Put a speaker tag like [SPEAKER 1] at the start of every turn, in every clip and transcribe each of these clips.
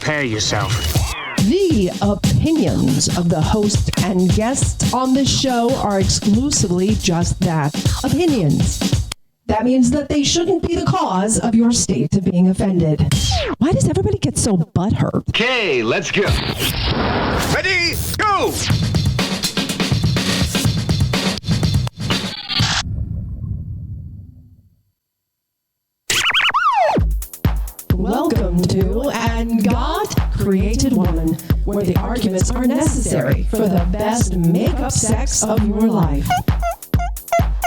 [SPEAKER 1] prepare yourself.
[SPEAKER 2] The opinions of the host and guests on this show are exclusively just that, opinions. That means that they shouldn't be the cause of your state of being offended. Why does everybody get so butthurt?
[SPEAKER 1] Okay, let's go. Ready, go!
[SPEAKER 2] Welcome to And God Created Woman, where the arguments are necessary for the best make-up sex of your life.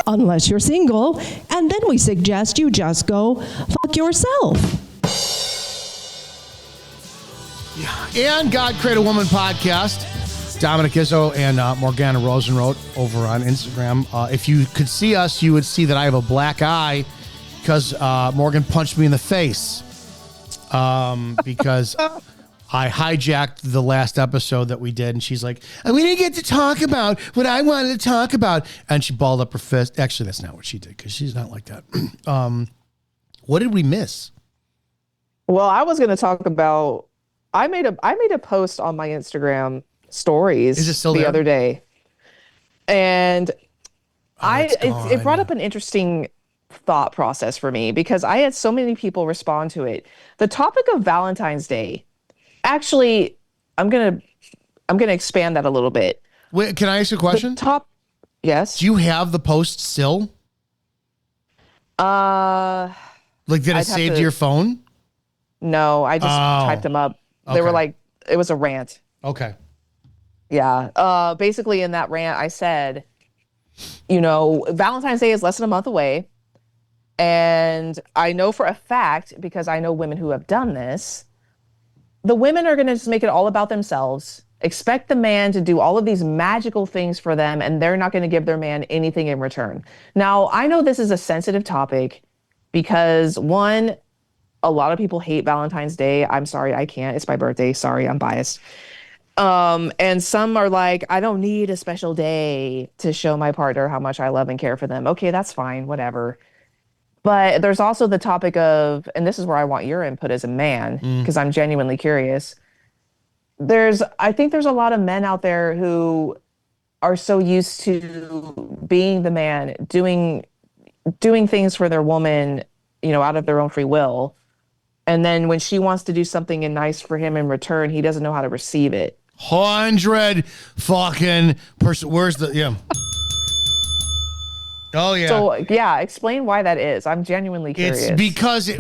[SPEAKER 2] Unless you're single, and then we suggest you just go fuck yourself.
[SPEAKER 3] Yeah. And God Created Woman podcast. Dominic Izzo and Morgana Rosenroth over on Instagram. If you could see us, you would see that I have a black eye because Morgan punched me in the face. Because I hijacked the last episode that we did, and she's like, we didn't get to talk about what I wanted to talk about. And she balled up her fist. Actually, that's not what she did, because she's not like that. What did we miss?
[SPEAKER 4] Well, I was going to talk about, I made a post on my Instagram stories
[SPEAKER 3] Is it still
[SPEAKER 4] the
[SPEAKER 3] there?
[SPEAKER 4] other day. And it brought
[SPEAKER 3] gone.
[SPEAKER 4] up an interesting thought process for me, because I had so many people respond to it. The topic of Valentine's Day, actually, I'm gonna expand that a little bit.
[SPEAKER 3] Wait, can I ask you a question?
[SPEAKER 4] Yes.
[SPEAKER 3] Do you have the post still? Like, did it save to your phone?
[SPEAKER 4] No, I just typed them up. They were like, it was a rant.
[SPEAKER 3] Okay.
[SPEAKER 4] Yeah. Basically, in that rant, I said, Valentine's Day is less than a month away. And I know for a fact, because I know women who have done this, the women are going to just make it all about themselves, expect the man to do all of these magical things for them, and they're not going to give their man anything in return. Now, I know this is a sensitive topic because, one, a lot of people hate Valentine's Day. I'm sorry, I can't. It's my birthday. Sorry, I'm biased. And some are like, I don't need a special day to show my partner how much I love and care for them. Okay, that's fine, whatever. But there's also the topic of, and this is where I want your input as a man, because I'm genuinely curious. I think there's a lot of men out there who are so used to being the man, doing things for their woman, out of their own free will. And then when she wants to do something nice for him in return, he doesn't know how to receive it.
[SPEAKER 3] 100 fucking person. Where's the, yeah. Oh, yeah.
[SPEAKER 4] So, yeah, explain why that is. I'm genuinely curious.
[SPEAKER 3] It's because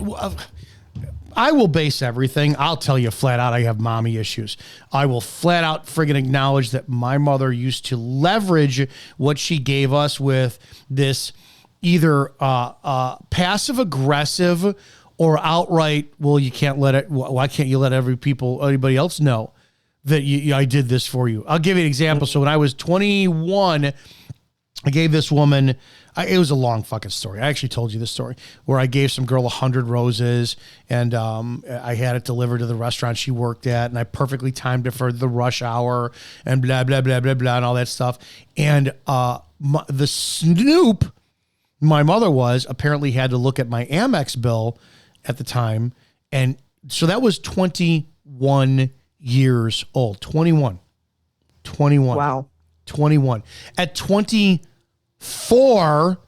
[SPEAKER 3] I will base everything. I'll tell you flat out, I have mommy issues. I will flat out friggin' acknowledge that my mother used to leverage what she gave us with this either passive aggressive or outright, well, you can't let it, why can't you let anybody else know that I did this for you? I'll give you an example. So when I was 21, I gave this woman, it was a long fucking story. I actually told you this story where I gave some girl 100 roses and I had it delivered to the restaurant she worked at, and I perfectly timed it for the rush hour and blah, blah, blah, blah, blah, and all that stuff. And the snoop my mother was apparently had to look at my Amex bill at the time. And so that was 21 years old. 21.
[SPEAKER 4] Wow.
[SPEAKER 3] 21. At 24,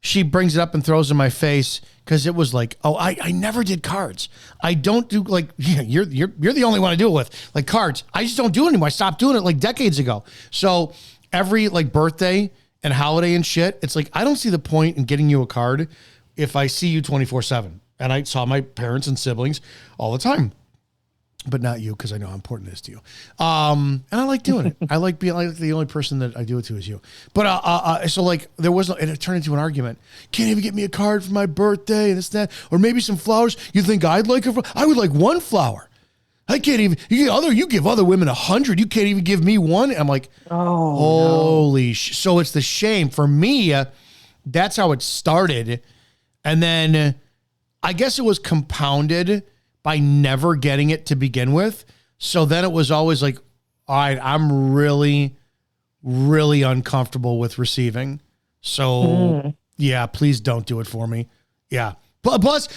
[SPEAKER 3] she brings it up and throws it in my face because it was like, oh, I never did cards. I don't do like, yeah, you're the only one I do it with. Like cards. I just don't do it anymore. I stopped doing it like decades ago. So every like birthday and holiday and shit, it's like, I don't see the point in getting you a card if I see you 24/7. And I saw my parents and siblings all the time. But not you, because I know how important it is to you. And I like doing it. I like being like the only person that I do it to is you. But so like there was, and it turned into an argument. Can't even get me a card for my birthday and this, that, or maybe some flowers. You think I'd like a flower? I would like one flower. I can't even. You give other women 100. You can't even give me one. I'm like, oh, holy! So it's the shame for me. That's how it started, and then I guess it was compounded by never getting it to begin with. So then it was always like, all right, I'm really, really uncomfortable with receiving. So yeah, please don't do it for me. Yeah. Plus,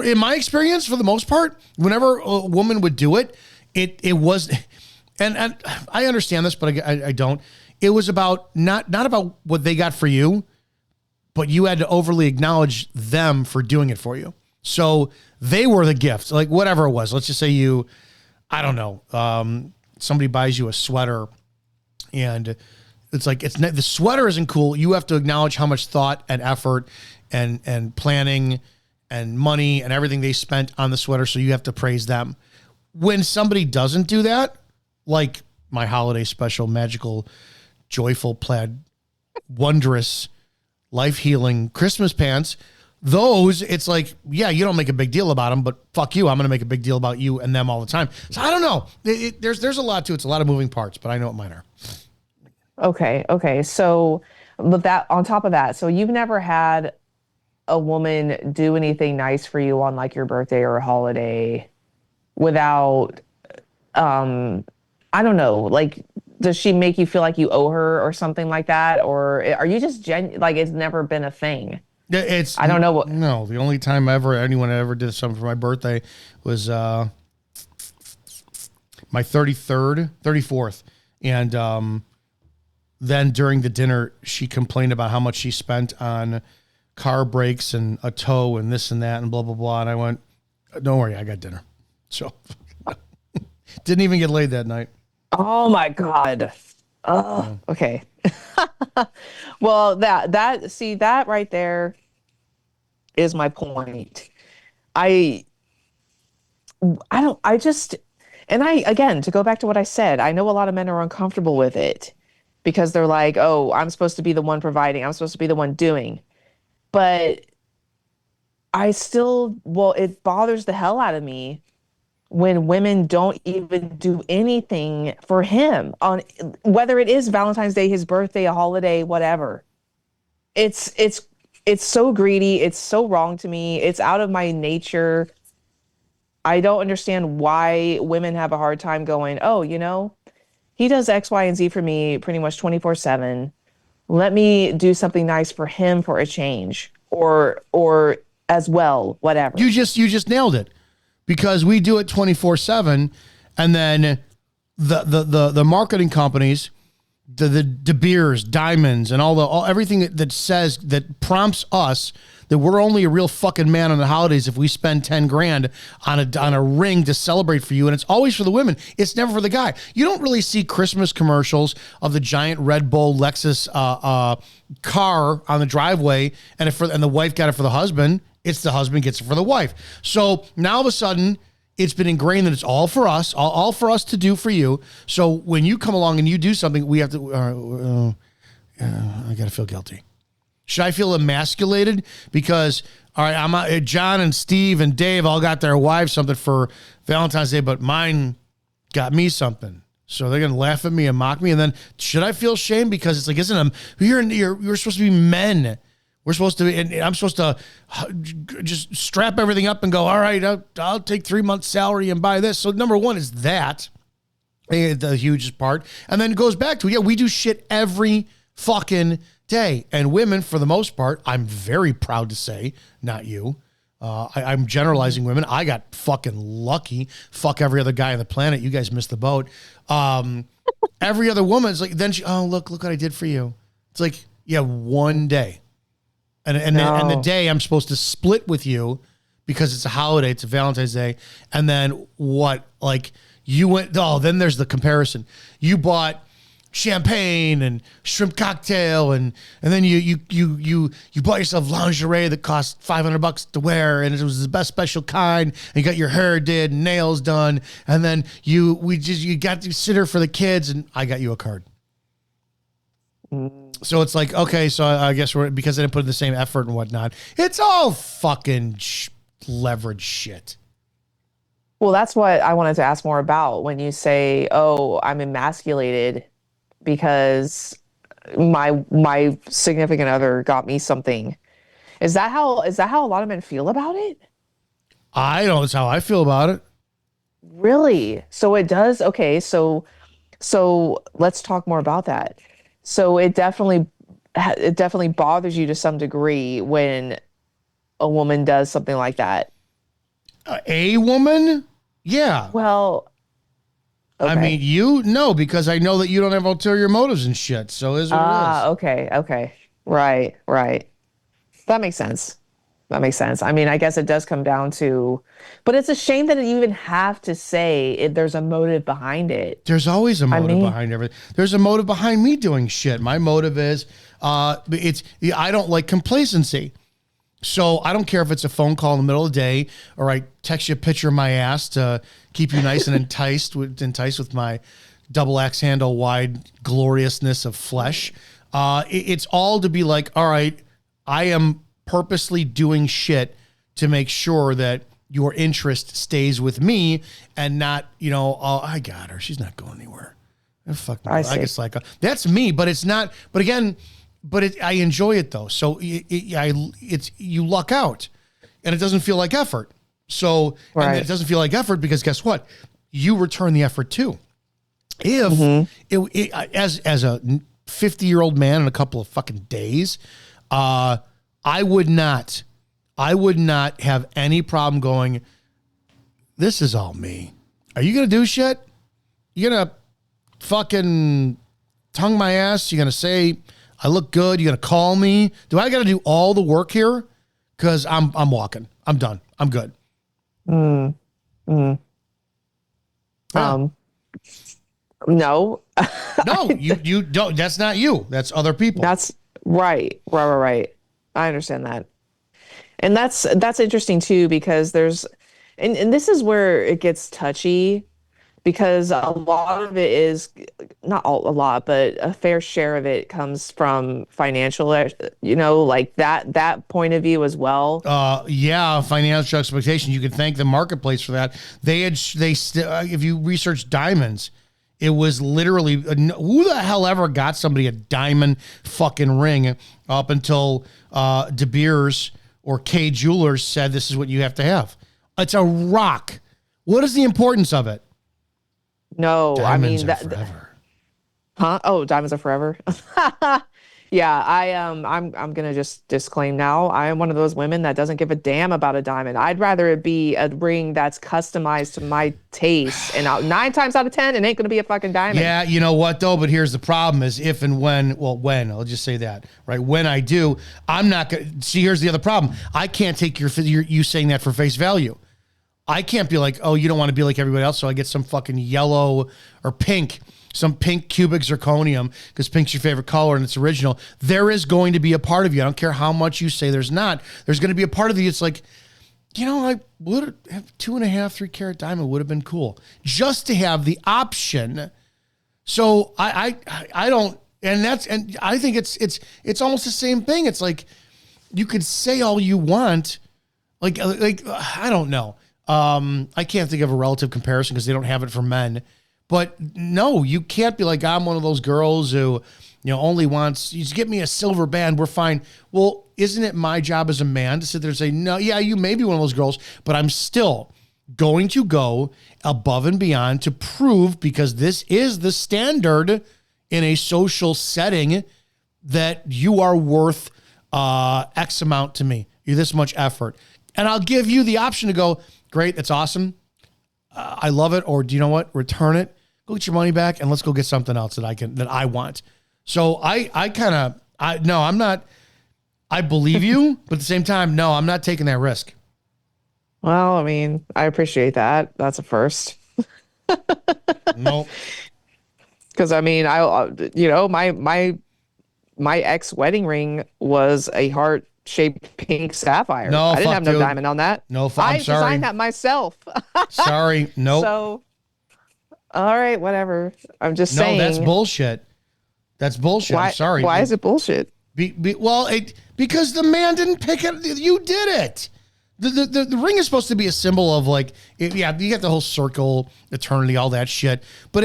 [SPEAKER 3] in my experience, for the most part, whenever a woman would do it, it was, and I understand this, but I don't. It was about not about what they got for you, but you had to overly acknowledge them for doing it for you. So they were the gift, like whatever it was. Let's just say I don't know, somebody buys you a sweater, and it's like the sweater isn't cool. You have to acknowledge how much thought and effort and planning and money and everything they spent on the sweater. So you have to praise them. When somebody doesn't do that, like my holiday special, magical, joyful, plaid, wondrous, life-healing Christmas pants, those, it's like, yeah, you don't make a big deal about them, but fuck you, I'm going to make a big deal about you and them all the time. So I don't know. There's a lot to it. It's a lot of moving parts, but I know what mine are.
[SPEAKER 4] Okay. So, but that on top of that, so you've never had a woman do anything nice for you on like your birthday or a holiday without, I don't know, like, does she make you feel like you owe her or something like that? Or are you just like, it's never been a thing? I don't know what.
[SPEAKER 3] No, the only time anyone ever did something for my birthday was my 34th. And then during the dinner, she complained about how much she spent on car brakes and a tow and this and that and blah, blah, blah. And I went, don't worry, I got dinner. So didn't even get laid that night.
[SPEAKER 4] Oh my God. Oh, okay. Well, that right there is my point. Again, to go back to what I said, I know a lot of men are uncomfortable with it because they're like, oh, I'm supposed to be the one providing. I'm supposed to be the one doing. But it bothers the hell out of me when women don't even do anything for him, on whether it is Valentine's Day, his birthday, a holiday, whatever. It's so greedy. It's so wrong to me. It's out of my nature. I don't understand why women have a hard time going, oh, he does X, Y, and Z for me pretty much 24/7. Let me do something nice for him for a change, or as well, whatever.
[SPEAKER 3] You just nailed it, because we do it 24/7, and then the marketing companies, the De Beers, Diamonds, and everything that prompts us that we're only a real fucking man on the holidays if we spend 10 grand on a ring to celebrate for you. And it's always for the women. It's never for the guy. You don't really see Christmas commercials of the giant Red Bull Lexus car on the driveway, and the wife got it for the husband. It's the husband gets it for the wife. So now all of a sudden, it's been ingrained that it's all for us, all for us to do for you. So when you come along and you do something, we have to, I got to feel guilty. Should I feel emasculated? Because, all right, John and Steve and Dave all got their wives something for Valentine's Day, but mine got me something. So they're going to laugh at me and mock me. And then should I feel shame? Because it's like, you're supposed to be men. We're supposed to, and I'm supposed to just strap everything up and go, all right, I'll take 3 months salary and buy this. So number one is that, the hugest part. And then it goes back to, we do shit every fucking day. And women, for the most part, I'm very proud to say, not you. I'm generalizing women. I got fucking lucky. Fuck every other guy on the planet. You guys missed the boat. Every other woman is like, then look what I did for you. It's like, one day. And the day I'm supposed to split with you because it's a holiday, it's a Valentine's Day. And then what? Like you went, then there's the comparison. You bought champagne and shrimp cocktail and then you bought yourself lingerie that cost $500 to wear, and it was the best special kind, and you got your hair did, nails done, and then you got to sit her for the kids, and I got you a card. So it's like, okay, so I guess because I didn't put in the same effort and whatnot. It's all fucking leverage shit.
[SPEAKER 4] Well, that's what I wanted to ask more about when you say, oh, I'm emasculated because my significant other got me something. Is that how a lot of men feel about it?
[SPEAKER 3] I know that's how I feel about it.
[SPEAKER 4] Really? So it does. Okay. So let's talk more about that. So it definitely bothers you to some degree when a woman does something like that.
[SPEAKER 3] A woman? Yeah.
[SPEAKER 4] Well, okay.
[SPEAKER 3] I mean, no, because I know that you don't have ulterior motives and shit. So is what it is.
[SPEAKER 4] Okay. Right. That makes sense. I mean, I guess it does come down to, but it's a shame that you even have to say there's a motive behind it.
[SPEAKER 3] There's always a motive behind everything. There's a motive behind me doing shit. My motive is, I don't like complacency. So I don't care if it's a phone call in the middle of the day or I text you a picture of my ass to keep you nice and enticed with my double axe handle wide gloriousness of flesh. It's all to be like, all right, I am purposely doing shit to make sure that your interest stays with me and not, oh, I got her. She's not going anywhere. I guess that's me, but it's not. But again, I enjoy it though. So you luck out, and it doesn't feel like effort. So and it doesn't feel like effort because guess what? You return the effort too. If as a 50-year-old man in a couple of fucking days, I would not have any problem going, this is all me. Are you going to do shit? You going to fucking tongue my ass? You going to say I look good? You going to call me? Do I got to do all the work here? Because I'm walking. I'm done. I'm good.
[SPEAKER 4] No.
[SPEAKER 3] No, you don't. That's not you. That's other people.
[SPEAKER 4] That's right. I understand that. And that's interesting too, because there's, and this is where it gets touchy, because a lot of it is not all, a lot, but a fair share of it comes from financial, like that point of view as well.
[SPEAKER 3] Yeah. Financial expectation. You can thank the marketplace for that. If you research diamonds, it was literally, who the hell ever got somebody a diamond fucking ring up until De Beers or K Jewelers said this is what you have to have. It's a rock. What is the importance of it?
[SPEAKER 4] No,
[SPEAKER 3] Diamonds
[SPEAKER 4] I mean
[SPEAKER 3] are forever.
[SPEAKER 4] Huh? Oh, diamonds are forever. Yeah, I'm gonna just disclaim now. I am one of those women that doesn't give a damn about a diamond. I'd rather it be a ring that's customized to my taste, and 9 times out of 10, it ain't gonna be a fucking diamond.
[SPEAKER 3] Yeah, you know what though? But here's the problem: is if and when. Well, when I'll just say that, right? When I do, I'm not gonna see. Here's the other problem: I can't take you saying that for face value. I can't be like, oh, you don't want to be like everybody else, so I get some fucking yellow or pink. Some pink cubic zirconium, because pink's your favorite color and it's original. There is going to be a part of you. I don't care how much you say there's not. There's going to be a part of you. It's like, I would have 2.5, 3 carat diamond would have been cool just to have the option. So I don't, and I think it's almost the same thing. It's like, you could say all you want. Like I don't know. I can't think of a relative comparison because they don't have it for men. But no, you can't be like, I'm one of those girls who, only wants, you just get me a silver band, we're fine. Well, isn't it my job as a man to sit there and say, no, yeah, you may be one of those girls, but I'm still going to go above and beyond to prove, because this is the standard in a social setting, that you are worth X amount to me. You're this much effort. And I'll give you the option to go, great, that's awesome. I love it. Or do you know what? Return it, go get your money back, and let's go get something else that I want. So I'm not, I believe you, but at the same time, no, I'm not taking that risk.
[SPEAKER 4] Well, I mean, I appreciate that. That's a first.
[SPEAKER 3] Nope.
[SPEAKER 4] Because I mean, my ex wedding ring was a heart-shaped pink sapphire.
[SPEAKER 3] No,
[SPEAKER 4] I didn't have no
[SPEAKER 3] dude.
[SPEAKER 4] diamond on that.
[SPEAKER 3] No, I'm
[SPEAKER 4] I
[SPEAKER 3] sorry.
[SPEAKER 4] designed that myself.
[SPEAKER 3] Sorry, nope.
[SPEAKER 4] So, all right, whatever. I'm just saying.
[SPEAKER 3] No, that's bullshit. That's bullshit. I'm sorry.
[SPEAKER 4] Why is it bullshit?
[SPEAKER 3] Because the man didn't pick it. You did it. The ring is supposed to be a symbol of like, yeah, you got the whole circle, eternity, all that shit. But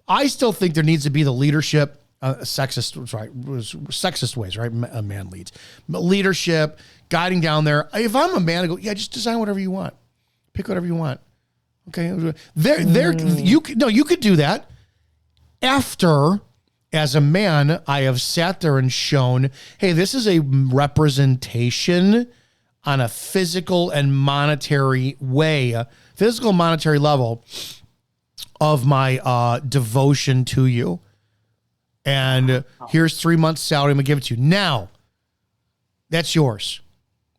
[SPEAKER 3] I still think there needs to be the leadership. Sexist ways, right? A man leads. Leadership, guiding down there. If I'm a man, I go, yeah, just design whatever you want. Pick whatever you want. Okay. You could do that after as a man, I have sat there and shown, hey, this is a representation on a physical and monetary way, physical monetary level of my devotion to you. And here's 3 months salary. I'm gonna give it to you. Now, that's yours.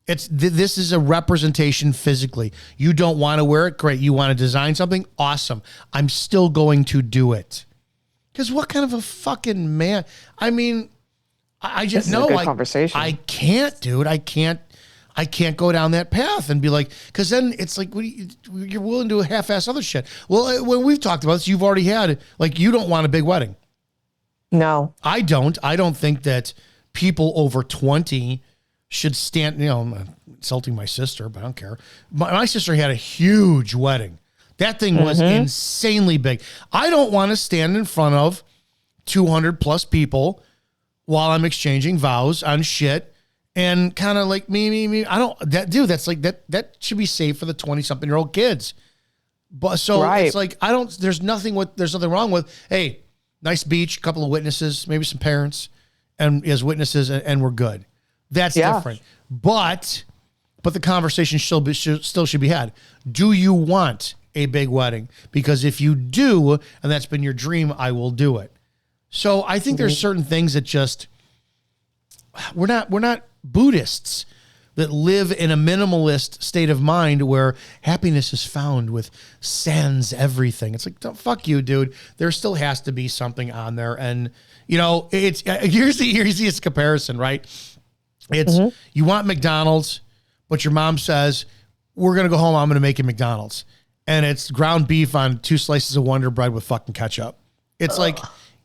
[SPEAKER 3] This is a representation physically. You don't want to wear it? Great. You want to design something? Awesome. I'm still going to do it. Because what kind of a fucking man? I mean, I just know
[SPEAKER 4] conversation.
[SPEAKER 3] I can't, dude. I can't go down that path and be like, because then it's like, you're willing to half-ass other shit. Well, when we've talked about this, you've already had, like, you don't want a big wedding.
[SPEAKER 4] No.
[SPEAKER 3] I don't. I don't think that people over 20 should stand, I'm insulting my sister, but I don't care. My sister had a huge wedding. That thing was insanely big. I don't want to stand in front of 200 plus people while I'm exchanging vows on shit and kind of like me. That's like, that should be safe for the 20-something-year-old kids. But so It's like, there's nothing wrong with, hey, nice beach, couple of witnesses, maybe some parents and as witnesses and we're good. That's different. But the conversation still should be had. Do you want a big wedding? Because if you do, and that's been your dream, I will do it. So I think there's certain things that just, we're not Buddhists that live in a minimalist state of mind where happiness is found with sans everything. It's like, fuck you, dude. There still has to be something on there. And it's here's the easiest comparison, right? It's you want McDonald's, but your mom says, we're going to go home. I'm going to make you McDonald's. And it's ground beef on 2 slices of Wonder Bread with fucking ketchup. It's like,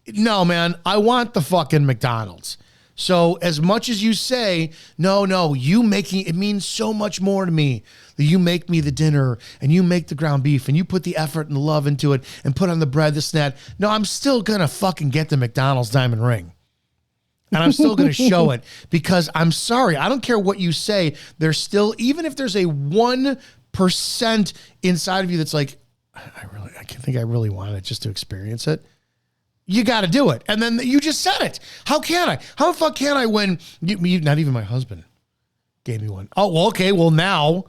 [SPEAKER 3] no, man, I want the fucking McDonald's. So as much as you say, no, it means so much more to me that you make me the dinner and you make the ground beef and you put the effort and the love into it and put on the bread, this and that. No, I'm still going to fucking get the McDonald's diamond ring. And I'm still going to show it because I'm sorry. I don't care what you say. There's still, even if there's a 1% inside of you that's like, I think I really want it just to experience it. You got to do it. And then you just said it. How can I? How the fuck can I when you not even my husband gave me one? Oh, well, okay. Well, now,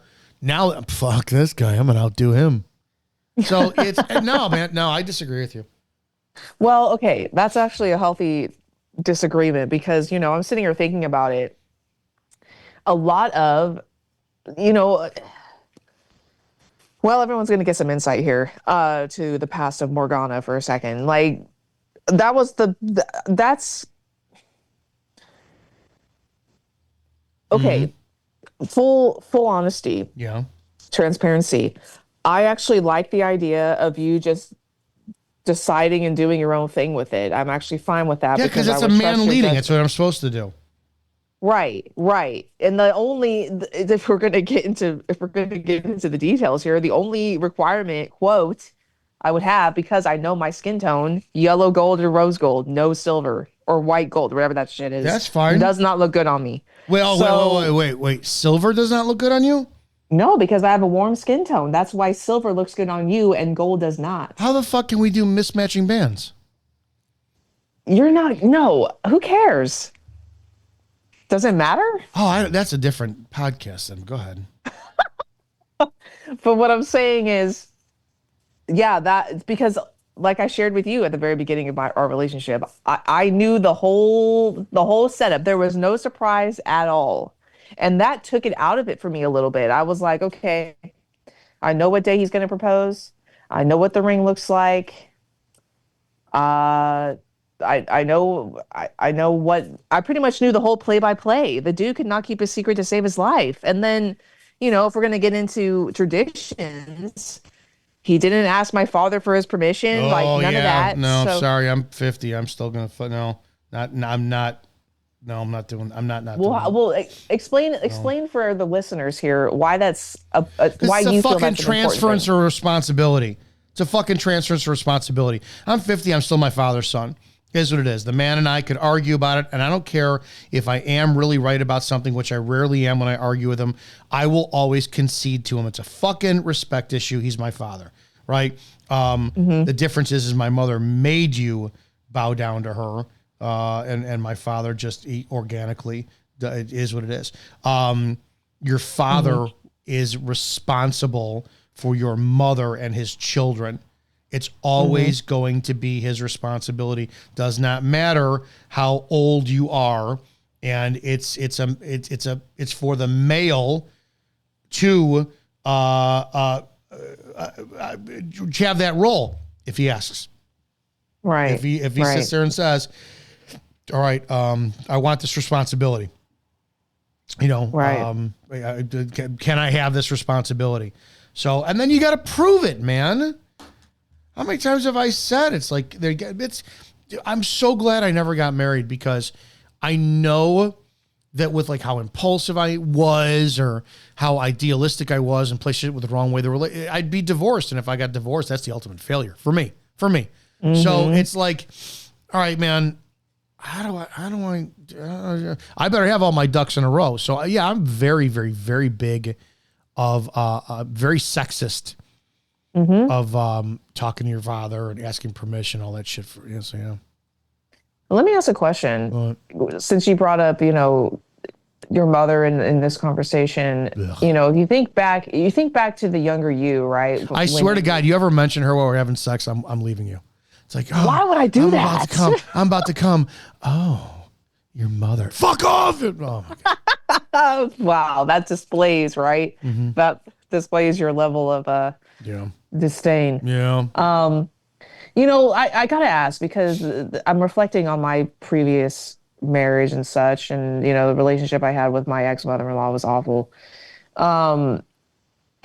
[SPEAKER 3] fuck this guy. I'm going to outdo him. So it's, no, man, no, I disagree with you.
[SPEAKER 4] Well, okay. That's actually a healthy disagreement because, I'm sitting here thinking about it. A lot of, well, everyone's going to get some insight here to the past of Morgana for a second. Like, that's okay. Full honesty.
[SPEAKER 3] Yeah.
[SPEAKER 4] Transparency. I actually like the idea of you just deciding and doing your own thing with it. I'm actually fine with that.
[SPEAKER 3] Yeah, because it's a man leading. It's what I'm supposed to do.
[SPEAKER 4] Right. And if we're going to get into the details here, the only requirement, quote, I would have, because I know my skin tone, yellow gold or rose gold, no silver or white gold, whatever that shit is.
[SPEAKER 3] That's fine.
[SPEAKER 4] It does not look good on me.
[SPEAKER 3] Wait. Silver does not look good on you?
[SPEAKER 4] No, because I have a warm skin tone. That's why silver looks good on you and gold does not.
[SPEAKER 3] How the fuck can we do mismatching bands?
[SPEAKER 4] No, who cares? Does it matter?
[SPEAKER 3] Oh, that's a different podcast then. Go ahead.
[SPEAKER 4] But what I'm saying is, yeah, that's because, like I shared with you at the very beginning of our relationship, I knew the whole setup. There was no surprise at all. And that took it out of it for me a little bit. I was like, okay, I know what day he's going to propose. I know what the ring looks like. I know what, I pretty much knew the whole play-by-play. The dude could not keep a secret to save his life. And then, if we're going to get into traditions, he didn't ask my father for his permission. None of that.
[SPEAKER 3] No, sorry. I'm 50. I'm still going to, I'm not doing.
[SPEAKER 4] Well, explain for the listeners here why that's why you feel that's an important thing. It's a fucking
[SPEAKER 3] transference of responsibility. It's a fucking transference of responsibility. I'm 50. I'm still my father's son. Here's what it is. The man and I could argue about it, and I don't care if I am really right about something, which I rarely am when I argue with him. I will always concede to him. It's a fucking respect issue. He's my father, right? The difference is my mother made you bow down to her. and my father just eat organically. It is what it is. Your father is responsible for your mother and his children. It's always going to be his responsibility. Does not matter how old you are, and it's for the male to have that role if he asks.
[SPEAKER 4] Right.
[SPEAKER 3] If he sits there and says, "All right, I want this responsibility."
[SPEAKER 4] Right.
[SPEAKER 3] Can I have this responsibility? So, and then you got to prove it, man. How many times have I said it's like I'm so glad I never got married, because I know that with like how impulsive I was or how idealistic I was and placed it with the wrong way, I'd be divorced. And if I got divorced, that's the ultimate failure for me. So it's like, all right, man, how do I better have all my ducks in a row. So yeah, I'm very, very, very big of, very sexist of, talking to your father and asking permission, all that shit for you. So, yeah.
[SPEAKER 4] Let me ask a question. Since you brought up, your mother in this conversation, if you think back to the younger you, right?
[SPEAKER 3] I swear to God, you ever mention her while we're having sex, I'm leaving you. It's like, oh,
[SPEAKER 4] why would I do that?
[SPEAKER 3] I'm about to come. Oh, your mother. Fuck off. Oh my God.
[SPEAKER 4] Wow, that displays, right? That displays your level of disdain.
[SPEAKER 3] Yeah.
[SPEAKER 4] I gotta ask, because I'm reflecting on my previous marriage and such, and the relationship I had with my ex-mother-in-law was awful.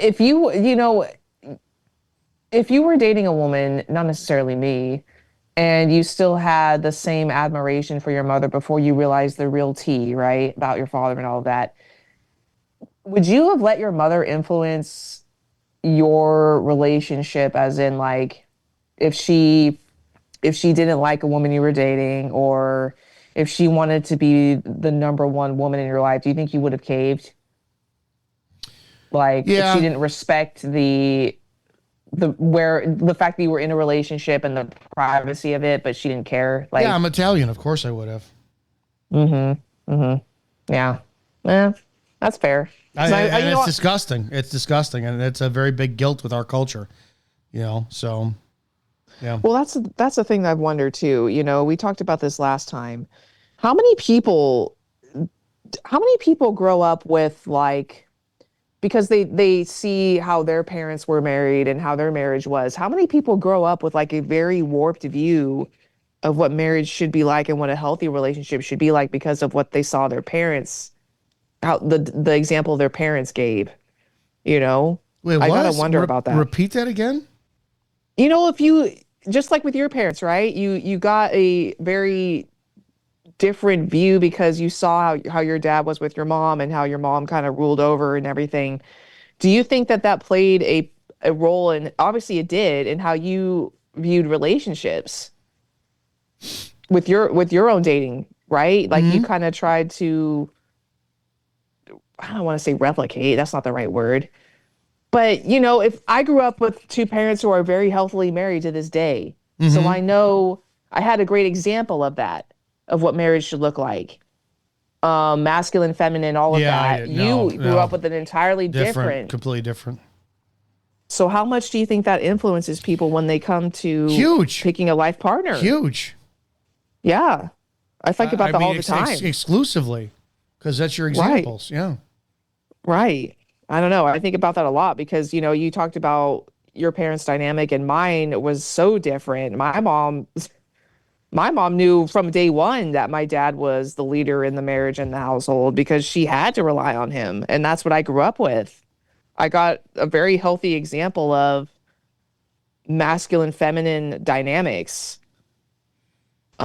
[SPEAKER 4] If you were dating a woman, not necessarily me, and you still had the same admiration for your mother before you realized the real tea, right, about your father and all of that, would you have let your mother influence your relationship, as in, like, if she didn't like a woman you were dating, or if she wanted to be the number one woman in your life, do you think you would have caved? Like, if she didn't respect the fact that you were in a relationship and the privacy of it, but she didn't care. Like,
[SPEAKER 3] yeah, I'm Italian. Of course I would have.
[SPEAKER 4] Yeah. That's fair.
[SPEAKER 3] It's disgusting. It's disgusting. And it's a very big guilt with our culture, so yeah.
[SPEAKER 4] Well, that's the thing that I've wondered too. We talked about this last time. How many people grow up with, like, because they see how their parents were married and how their marriage was. How many people grow up with, like, a very warped view of what marriage should be like and what a healthy relationship should be like because of what they saw their parents, how the example their parents gave,
[SPEAKER 3] Wait, what?
[SPEAKER 4] I gotta wonder about that.
[SPEAKER 3] Repeat that again?
[SPEAKER 4] If you, just like with your parents, right? You got a very different view because you saw how your dad was with your mom and how your mom kind of ruled over and everything. Do you think that played a role, and obviously it did, in how you viewed relationships with your own dating, right? Like, you kind of tried to, I don't want to say replicate, that's not the right word. But, if I grew up with two parents who are very healthily married to this day, so I know I had a great example of that, of what marriage should look like. Masculine, feminine, all of that. You grew up with an entirely different.
[SPEAKER 3] Completely different.
[SPEAKER 4] So how much do you think that influences people when they come to picking a life partner?
[SPEAKER 3] Huge.
[SPEAKER 4] Yeah. I think about that all the time.
[SPEAKER 3] Exclusively, because that's your examples. Right. Yeah. Right.
[SPEAKER 4] I don't know. I think about that a lot because, you talked about your parents' dynamic, and mine was so different. My mom knew from day one that my dad was the leader in the marriage and the household because she had to rely on him. And that's what I grew up with. I got a very healthy example of masculine, feminine dynamics.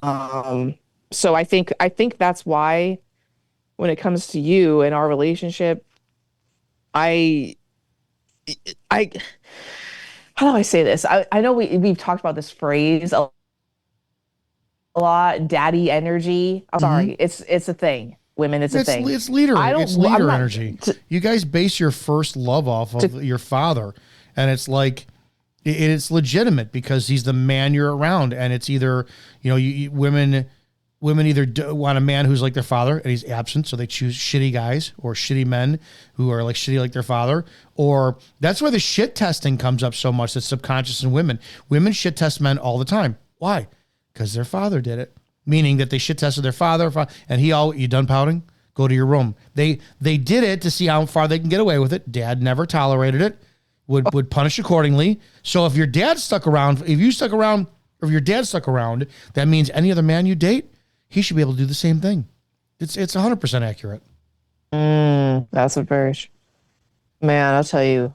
[SPEAKER 4] So I think that's why when it comes to you and our relationship, I how do I say this? I know we've talked about this phrase a lot, daddy energy. I'm sorry. It's a thing. Women, it's a thing.
[SPEAKER 3] It's leader. It's leader energy. You guys base your first love off of your father, and it's like it's legitimate because he's the man you're around, and it's either women women either want a man who's like their father and he's absent, so they choose shitty guys or shitty men who are like shitty like their father. Or that's why the shit testing comes up so much. That's subconscious in women. Women shit test men all the time. Why? Because their father did it. Meaning that they shit tested their father, and you done pouting? Go to your room. They did it to see how far they can get away with it. Dad never tolerated it. Would punish accordingly. So if your dad stuck around, if your dad stuck around, that means any other man you date, he should be able to do the same thing. It's 100% accurate.
[SPEAKER 4] That's a very, man, I'll tell you,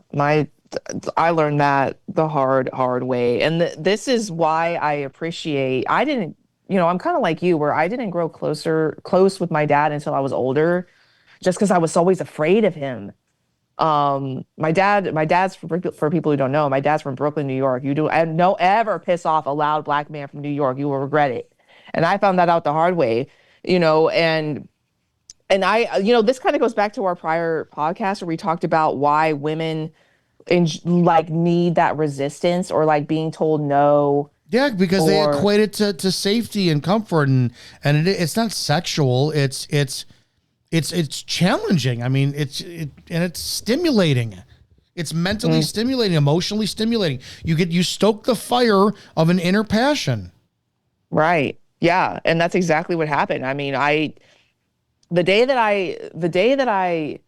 [SPEAKER 4] I learned that the hard way. And this is why I appreciate, I didn't, I'm kind of like you, where I didn't grow close with my dad until I was older, just because I was always afraid of him. My dad's for people who don't know, my dad's from Brooklyn, New York. And no ever piss off a loud black man from New York. You will regret it. And I found that out the hard way, and I, this kind of goes back to our prior podcast where we talked about why women need that resistance or like being told no.
[SPEAKER 3] Yeah, because they equate it to safety and comfort, and it's not sexual. It's challenging. I mean, it's stimulating. It's mentally stimulating, emotionally stimulating. You stoke the fire of an inner passion. Right.
[SPEAKER 4] Yeah, and that's exactly what happened. I mean, the day that I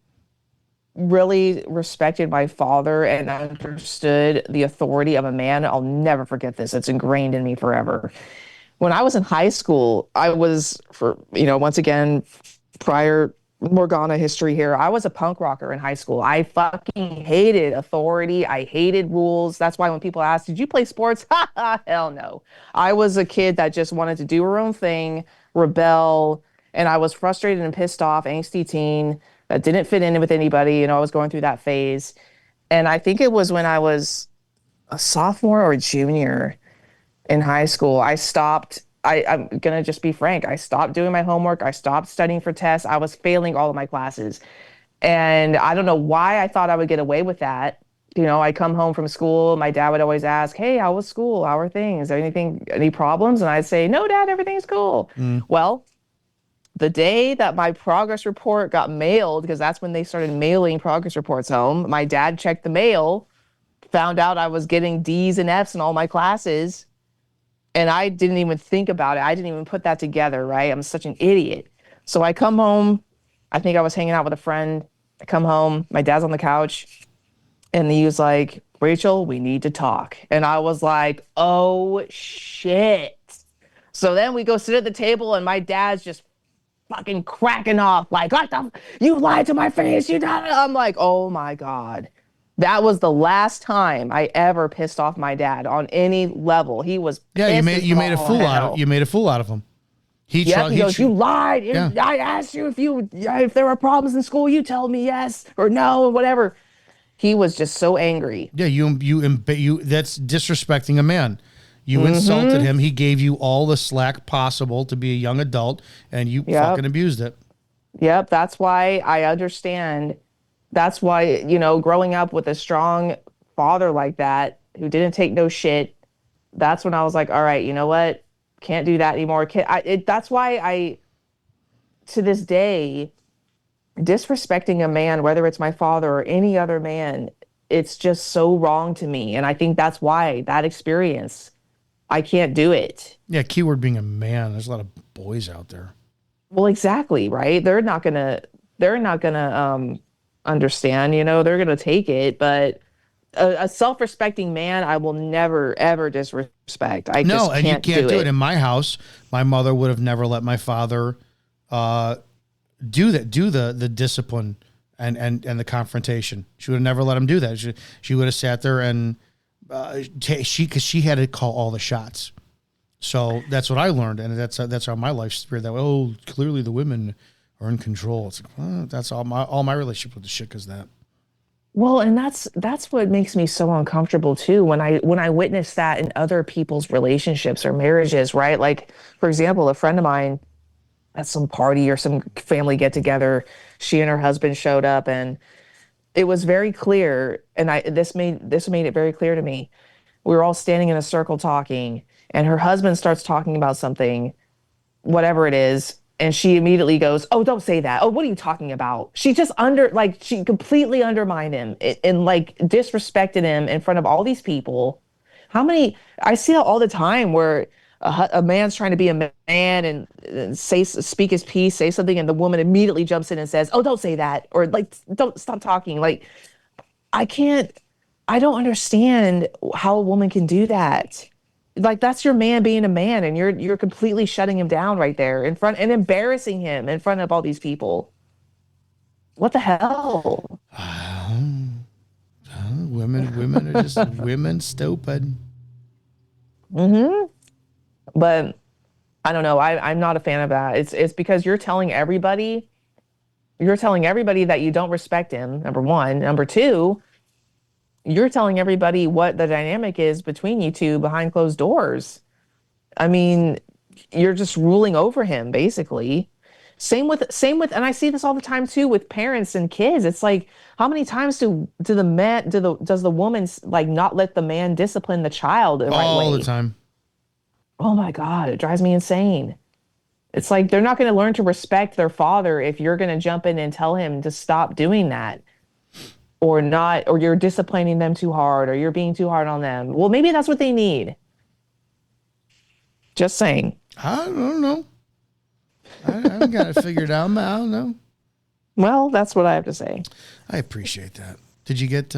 [SPEAKER 4] really respected my father and understood the authority of a man, I'll never forget this. It's ingrained in me forever. When I was in high school, I was, once again, prior Morgana history here, I was a punk rocker in high school. I fucking hated authority. I hated rules. That's why when people ask, did you play sports? Hell no. I was a kid that just wanted to do her own thing, rebel, and I was frustrated and pissed off, angsty teen that didn't fit in with anybody. I was going through that phase. And I think it was when I was a sophomore or a junior in high school, I stopped. I'm going to just be frank. I stopped doing my homework. I stopped studying for tests. I was failing all of my classes. And I don't know why I thought I would get away with that. I come home from school. My dad would always ask, hey, how was school? How are things? Any problems? And I'd say, no, Dad, everything's cool. Well, the day that my progress report got mailed, because that's when they started mailing progress reports home, my dad checked the mail, found out I was getting D's and F's in all my classes. And I didn't even think about it. I didn't even put that together, right? I'm such an idiot. So I come home. I think I was hanging out with a friend. I come home. My dad's on the couch. And he was like, Rachel, we need to talk. And I was like, oh, shit. So then we go sit at the table, and my dad's just fucking cracking off. Like, you lied to my face. You done it. I'm like, oh, my God. That was the last time I ever pissed off my dad on any level. He was
[SPEAKER 3] you made a fool out of him. He
[SPEAKER 4] goes, you lied. Yeah. I asked you if there were problems in school. You tell me yes or no or whatever. He was just so angry.
[SPEAKER 3] Yeah, you that's disrespecting a man. You insulted him. He gave you all the slack possible to be a young adult, and you fucking abused it.
[SPEAKER 4] Yep, that's why I understand. That's why, growing up with a strong father like that, who didn't take no shit, that's when I was like, all right, you know what? Can't do that anymore. That's why to this day, disrespecting a man, whether it's my father or any other man, it's just so wrong to me. And I think that's why that experience, I can't do it.
[SPEAKER 3] Yeah, keyword being a man. There's a lot of boys out there.
[SPEAKER 4] Well, exactly, right? They're not gonna understand, they're going to take it, but a self-respecting man, I will never, ever disrespect.
[SPEAKER 3] You can't do it. In my house, my mother would have never let my father do the discipline and the confrontation. She would have never let him do that. She would have sat there and because she had to call all the shots. So that's what I learned, and that's how my life spirit that way. Oh, clearly the women are in control. It's like, that's all my relationship with the shit is that.
[SPEAKER 4] Well, and that's what makes me so uncomfortable too when I witness that in other people's relationships or marriages, right? Like, for example, a friend of mine at some party or some family get together, she and her husband showed up, and it was very clear, and this made it very clear to me. We were all standing in a circle talking, and her husband starts talking about something, whatever it is. And she immediately goes, "Oh, don't say that. Oh, what are you talking about?" She just she completely undermined him and like disrespected him in front of all these people. I see it all the time where a man's trying to be a man and speak his piece, say something, and the woman immediately jumps in and says, "Oh, don't say that," or like, "Don't stop talking." Like, I don't understand how a woman can do that. Like, that's your man being a man, and you're completely shutting him down right there in front and embarrassing him in front of all these people. What the hell?
[SPEAKER 3] Women are just women stupid.
[SPEAKER 4] But I don't know. I'm not a fan of that. It's because you're telling everybody that you don't respect him, number one. Number two, you're telling everybody what the dynamic is between you two behind closed doors. I mean, you're just ruling over him, basically. Same with, and I see this all the time too with parents and kids. It's like, how many times does the woman like not let the man discipline the child the right way?
[SPEAKER 3] All the time.
[SPEAKER 4] Oh my God, it drives me insane. It's like they're not going to learn to respect their father if you're going to jump in and tell him to stop doing that. Or not, or you're disciplining them too hard, or you're being too hard on them. Well, maybe that's what they need. Just saying.
[SPEAKER 3] I don't know. I haven't got it figured out. I don't know.
[SPEAKER 4] Well, that's what I have to say.
[SPEAKER 3] I appreciate that. Did you get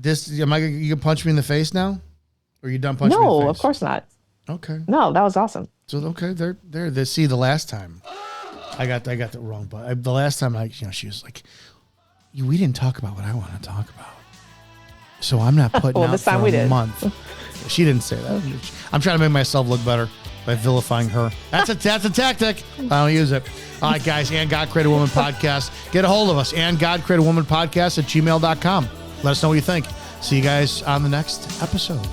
[SPEAKER 3] this? You can punch me in the face now? Or are you done punching me in the face?
[SPEAKER 4] No, of course not.
[SPEAKER 3] Okay.
[SPEAKER 4] No, that was awesome.
[SPEAKER 3] So, okay, they see the last time. I got that wrong, but the last time she was like, we didn't talk about what I want to talk about. So I'm not putting out
[SPEAKER 4] this time
[SPEAKER 3] for
[SPEAKER 4] we
[SPEAKER 3] a
[SPEAKER 4] did.
[SPEAKER 3] month. She didn't say that. I'm trying to make myself look better by vilifying her. That's a tactic. I don't use it. All right, guys. And God Created Woman Podcast. Get a hold of us. And God Created Woman Podcast at gmail.com. Let us know what you think. See you guys on the next episode.